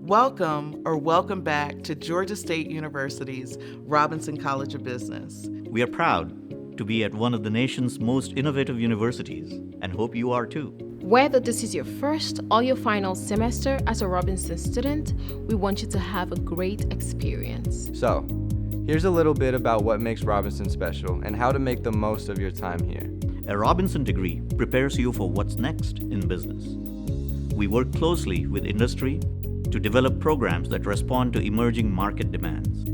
Welcome back to Georgia State University's Robinson College of Business. We are proud to be at one of the nation's most innovative universities and hope you are too. Whether this is your first or your final semester as a Robinson student, we want you to have a great experience. So, here's a little bit about what makes Robinson special and how to make the most of your time here. A Robinson degree prepares you for what's next in business. We work closely with industry to develop programs that respond to emerging market demands.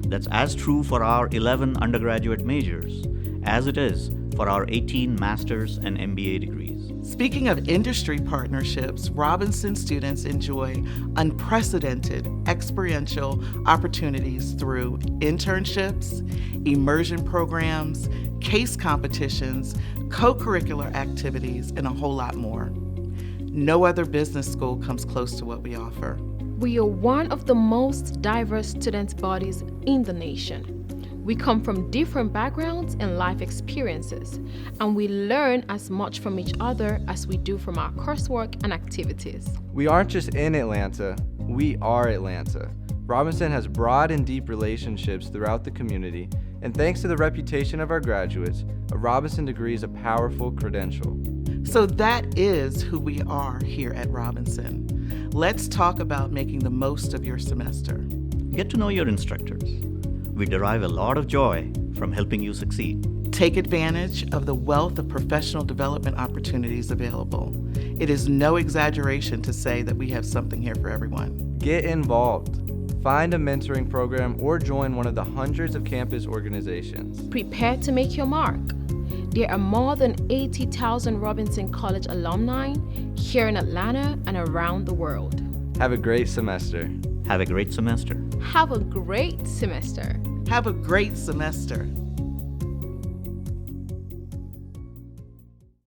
That's as true for our 11 undergraduate majors as it is for our 18 master's and MBA degrees. Speaking of industry partnerships, Robinson students enjoy unprecedented experiential opportunities through internships, immersion programs, case competitions, co-curricular activities, and a whole lot more. No other business school comes close to what we offer. We are one of the most diverse student bodies in the nation. We come from different backgrounds and life experiences, and we learn as much from each other as we do from our coursework and activities. We aren't just in Atlanta, we are Atlanta. Robinson has broad and deep relationships throughout the community, and thanks to the reputation of our graduates, a Robinson degree is a powerful credential. So that is who we are here at Robinson. Let's talk about making the most of your semester. Get to know your instructors. We derive a lot of joy from helping you succeed. Take advantage of the wealth of professional development opportunities available. It is no exaggeration to say that we have something here for everyone. Get involved. Find a mentoring program or join one of the hundreds of campus organizations. Prepare to make your mark. There are more than 80,000 Robinson College alumni here in Atlanta and around the world. Have a great semester. Have a great semester. Have a great semester. Have a great semester.